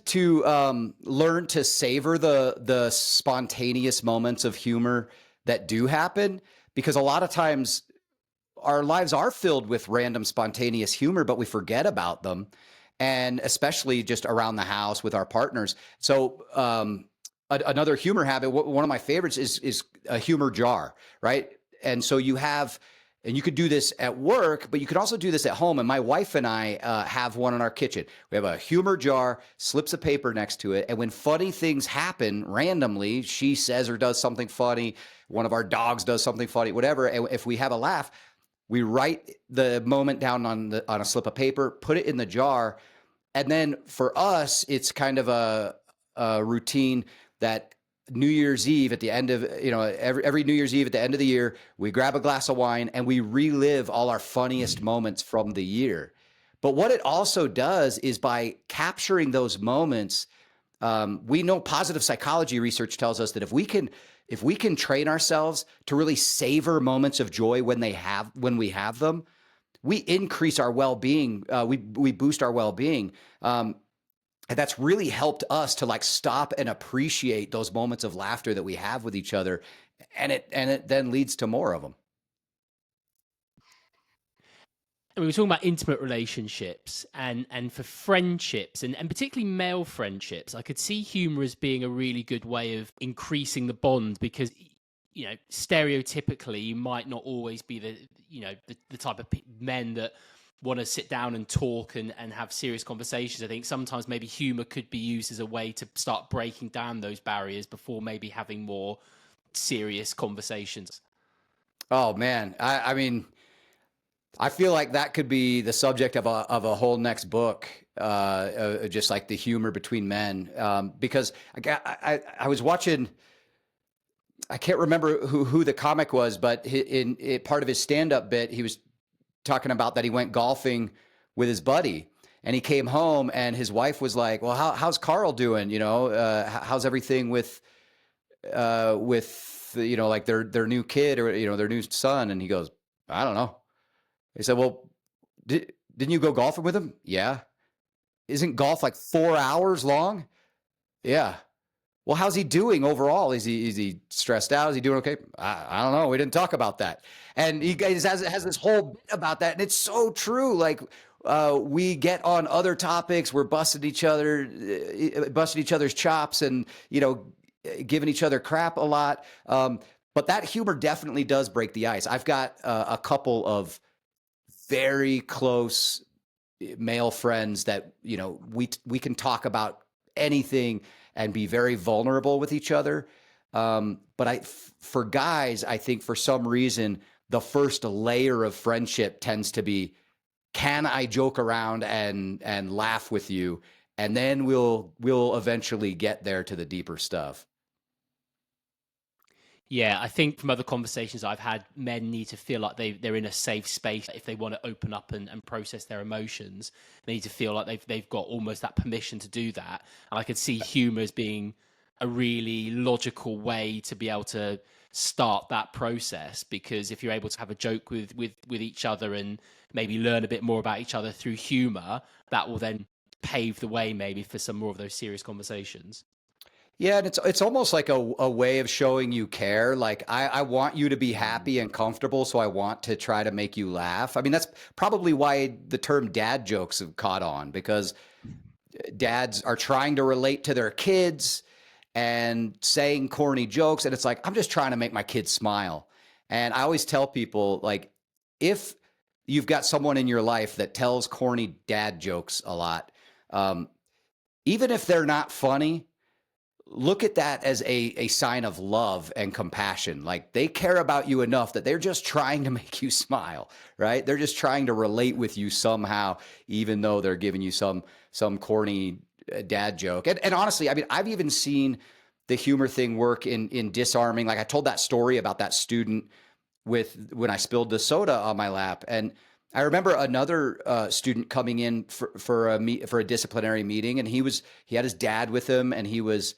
to learn to savor the spontaneous moments of humor that do happen, because a lot of times our lives are filled with random spontaneous humor, but we forget about them, and especially just around the house with our partners. So another humor habit, one of my favorites is a humor jar, right? And so you have, and you could do this at work, but you could also do this at home. And my wife and I have one in our kitchen. We have a humor jar, slips of paper next to it. And when funny things happen randomly, she says or does something funny, one of our dogs does something funny, whatever. And if we have a laugh, we write the moment down on a slip of paper, put it in the jar. And then for us, it's kind of a routine that New Year's Eve at the end of, every New Year's Eve at the end of the year, we grab a glass of wine and we relive all our funniest moments from the year. But what it also does is, by capturing those moments, we know positive psychology research tells us that if we can train ourselves to really savor moments of joy when we have them, we increase our well-being. We boost our well-being. And that's really helped us to stop and appreciate those moments of laughter that we have with each other. And it then leads to more of them. And we were talking about intimate relationships and for friendships and particularly male friendships, I could see humor as being a really good way of increasing the bond, because stereotypically you might not always be the type of men that want to sit down and talk and have serious conversations. I think sometimes maybe humor could be used as a way to start breaking down those barriers before maybe having more serious conversations. Oh man, I mean, I feel like that could be the subject of a whole next book, just like the humor between men. Because I was watching, I can't remember who the comic was, but in part of his stand-up bit, he was talking about that he went golfing with his buddy, and he came home and his wife was like, "Well, how's Carl doing? How's everything with like their new kid, or their new son?" And he goes, "I don't know." He said, "Well, didn't you go golfing with him?" "Yeah." "Isn't golf like 4 hours long?" "Yeah." "Well, how's he doing overall? Is he stressed out? Is he doing okay?" I don't know. We didn't talk about that. And he guys has this whole bit about that. And it's so true. Like, we get on other topics. We're busting each other's chops and, giving each other crap a lot. But that humor definitely does break the ice. I've got a couple of very close male friends that, we can talk about anything and be very vulnerable with each other. But for guys, I think for some reason, the first layer of friendship tends to be, can I joke around and laugh with you? And then we'll eventually get there to the deeper stuff. Yeah, I think from other conversations I've had, men need to feel like they're in a safe space. If they want to open up and process their emotions, they need to feel like they've got almost that permission to do that. And I could see humor as being a really logical way to be able to start that process, because if you're able to have a joke with each other and maybe learn a bit more about each other through humor, that will then pave the way maybe for some more of those serious conversations. Yeah, and it's almost like a way of showing you care. Like, I want you to be happy and comfortable, so I want to try to make you laugh. I mean, that's probably why the term dad jokes have caught on, because dads are trying to relate to their kids and saying corny jokes. And it's like, I'm just trying to make my kids smile. And I always tell people, like, if you've got someone in your life that tells corny dad jokes a lot, even if they're not funny, look at that as a sign of love and compassion. Like, they care about you enough that they're just trying to make you smile, right? They're just trying to relate with you somehow, even though they're giving you some corny dad joke. And honestly, I mean, I've even seen the humor thing work in disarming. Like, I told that story about that student when I spilled the soda on my lap. And I remember another student coming in for a disciplinary meeting, and he had his dad with him, and he was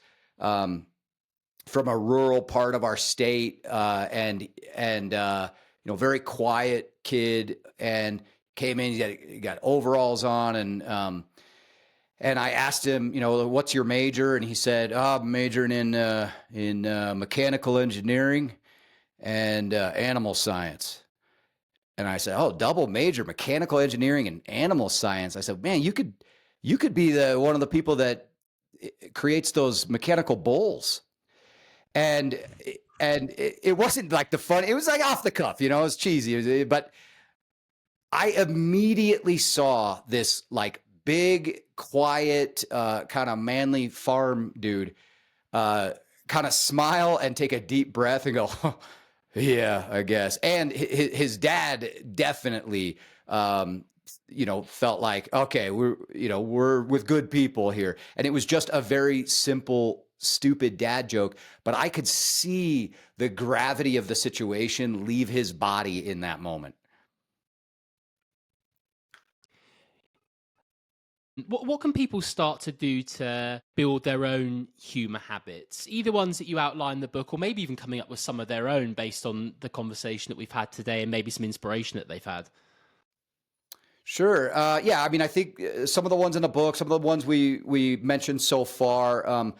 from a rural part of our state, and very quiet kid, and came in. He got overalls on, and I asked him, what's your major? And he said, oh, I'm majoring in mechanical engineering and animal science. And I said, oh, double major, mechanical engineering and animal science. I said, man, you could be one of the people that creates those mechanical bowls. And it wasn't like it was like off the cuff, it was cheesy, but I immediately saw this like big, quiet, kind of manly farm dude, kind of smile and take a deep breath and go, oh, yeah, I guess. And his dad definitely, felt like, okay, we're with good people here. And it was just a very simple, stupid dad joke, but I could see the gravity of the situation leave his body in that moment. What can people start to do to build their own humour habits? Either ones that you outline in the book, or maybe even coming up with some of their own based on the conversation that we've had today and maybe some inspiration that they've had. Sure. Yeah. I mean, I think some of the ones in the book, some of the ones we mentioned so far,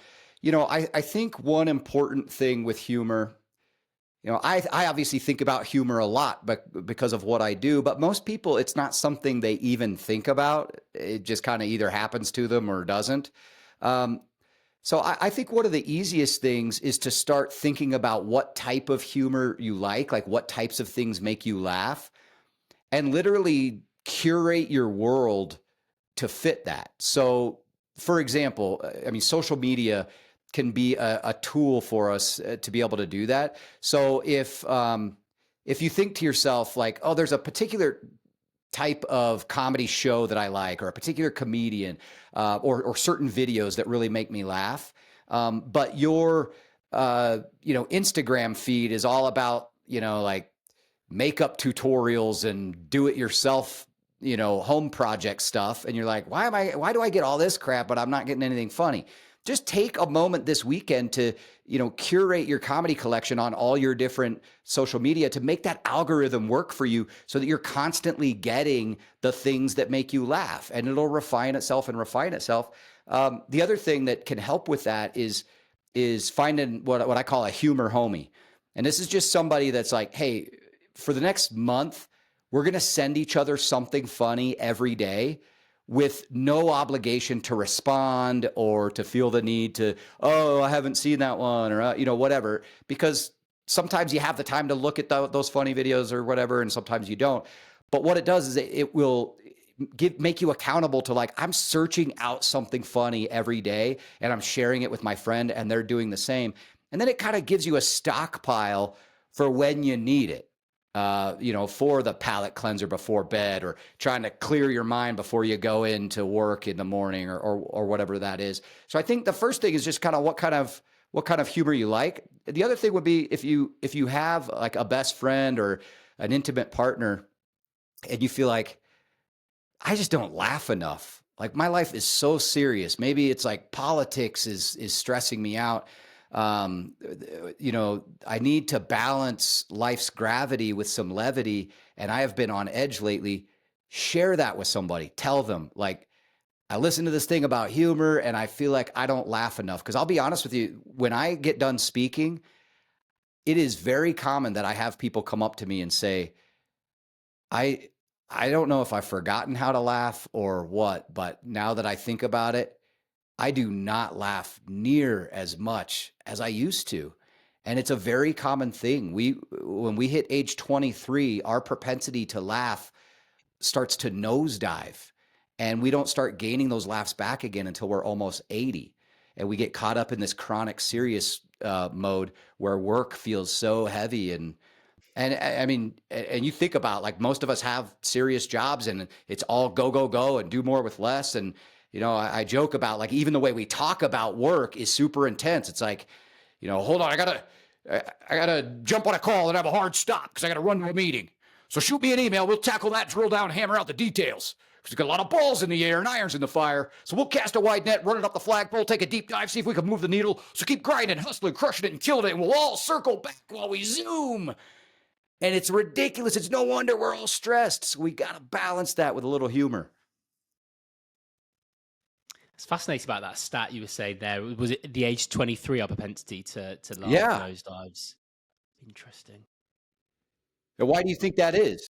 I think one important thing with humor, I obviously think about humor a lot, but because of what I do, but most people, it's not something they even think about. It just kind of either happens to them or doesn't. So I think one of the easiest things is to start thinking about what type of humor you like what types of things make you laugh, and literally curate your world to fit that. So, for example, I mean, social media can be a tool for us to be able to do that. So if you think to yourself like, oh, there's a particular type of comedy show that I like, or a particular comedian, or certain videos that really make me laugh, but your Instagram feed is all about like makeup tutorials and do it yourself home project stuff, and you're like, why do I get all this crap but I'm not getting anything funny? Just take a moment this weekend to curate your comedy collection on all your different social media to make that algorithm work for you, so that you're constantly getting the things that make you laugh, and it'll refine itself and refine itself. The other thing that can help with that is finding what I call a humor homie. And this is just somebody that's like, hey, for the next month, we're going to send each other something funny every day with no obligation to respond or to feel the need to, oh, I haven't seen that one, or, whatever, because sometimes you have the time to look at those funny videos or whatever, and sometimes you don't. But what it does is it will make you accountable to like, I'm searching out something funny every day and I'm sharing it with my friend and they're doing the same. And then it kind of gives you a stockpile for when you need it. For the palate cleanser before bed, or trying to clear your mind before you go into work in the morning, or whatever that is. So I think the first thing is just kind of what kind of humor you like. The other thing would be if you have like a best friend or an intimate partner and you feel like, I just don't laugh enough. Like my life is so serious. Maybe it's like politics is stressing me out. I need to balance life's gravity with some levity, and I have been on edge lately. Share that with somebody. Tell them, like, I listened to this thing about humor and I feel like I don't laugh enough. Because I'll be honest with you, when I get done speaking, it is very common that I have people come up to me and say, I don't know if I've forgotten how to laugh or what, but now that I think about it, I do not laugh near as much as I used to. And it's a very common thing. When we hit age 23, our propensity to laugh starts to nosedive, and we don't start gaining those laughs back again until we're almost 80. And we get caught up in this chronic serious mode where work feels so heavy. And I mean, and you think about, like, most of us have serious jobs and it's all go, go, go and do more with less. And, I joke about, like, even the way we talk about work is super intense. It's like, hold on, I gotta jump on a call and have a hard stop because I gotta run to a meeting. So shoot me an email. We'll tackle that, drill down, hammer out the details. We've got a lot of balls in the air and irons in the fire. So we'll cast a wide net, run it up the flagpole, take a deep dive, see if we can move the needle. So keep grinding, hustling, crushing it, and killing it, and we'll all circle back while we zoom. And it's ridiculous. It's no wonder we're all stressed. So we got to balance that with a little humor. It's fascinating about that stat you were saying there. Was it the age 23 our propensity to laugh nosedives? Interesting. Now, why do you think that is?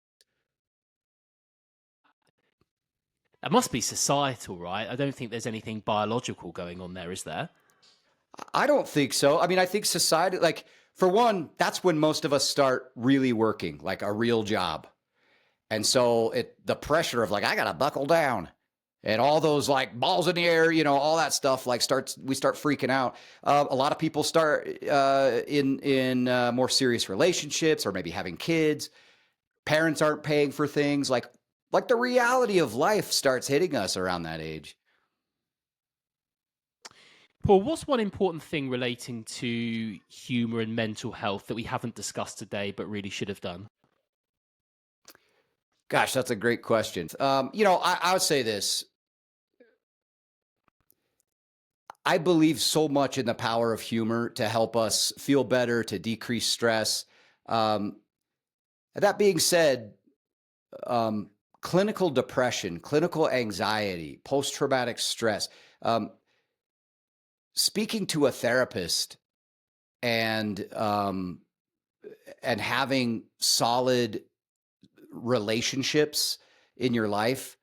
That must be societal, right? I don't think there's anything biological going on there, is there? I don't think so. I mean, I think society, like, for one, that's when most of us start really working, like a real job. And so the pressure of like, I got to buckle down and all those like balls in the air, you know, all that stuff, like we start freaking out. A lot of people start in more serious relationships or maybe having kids. Parents aren't paying for things like the reality of life starts hitting us around that age. Paul, what's one important thing relating to humor and mental health that we haven't discussed today but really should have done? Gosh, that's a great question. I would say this. I believe so much in the power of humor to help us feel better, to decrease stress. That being said, clinical depression, clinical anxiety, post-traumatic stress, speaking to a therapist and having solid relationships in your life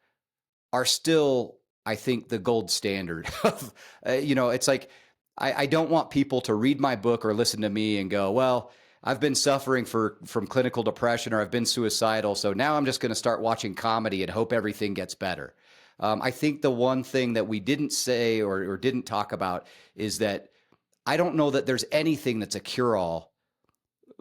are still, I think, the gold standard of, it's like, I don't want people to read my book or listen to me and go, well, I've been suffering from clinical depression or I've been suicidal, so now I'm just going to start watching comedy and hope everything gets better. I think the one thing that we didn't say or didn't talk about is that I don't know that there's anything that's a cure-all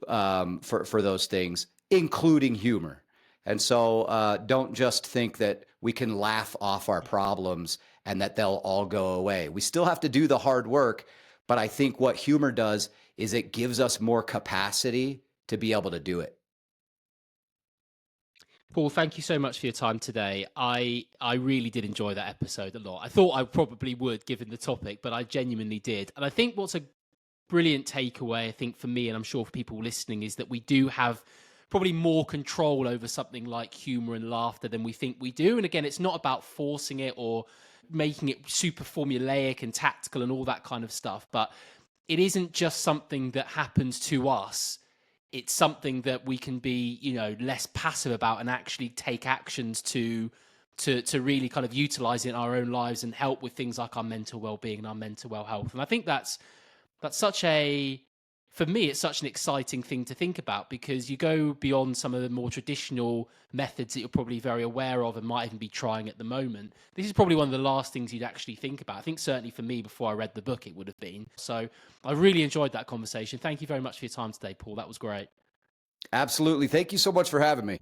for those things, including humor. And so don't just think that we can laugh off our problems and that they'll all go away. We still have to do the hard work, but I think what humor does is it gives us more capacity to be able to do it. Paul, thank you so much for your time today. I really did enjoy that episode a lot. I thought I probably would, given the topic, but I genuinely did. And I think what's a brilliant takeaway, I think, for me, and I'm sure for people listening, is that we do have probably more control over something like humor and laughter than we think we do. And again, it's not about forcing it or making it super formulaic and tactical and all that kind of stuff, but it isn't just something that happens to us. It's something that we can be, less passive about and actually take actions to really kind of utilize in our own lives and help with things like our mental well-being and our mental well health. And I think that's for me, it's such an exciting thing to think about, because you go beyond some of the more traditional methods that you're probably very aware of and might even be trying at the moment. This is probably one of the last things you'd actually think about. I think certainly for me, before I read the book, it would have been. So I really enjoyed that conversation. Thank you very much for your time today, Paul. That was great. Absolutely. Thank you so much for having me.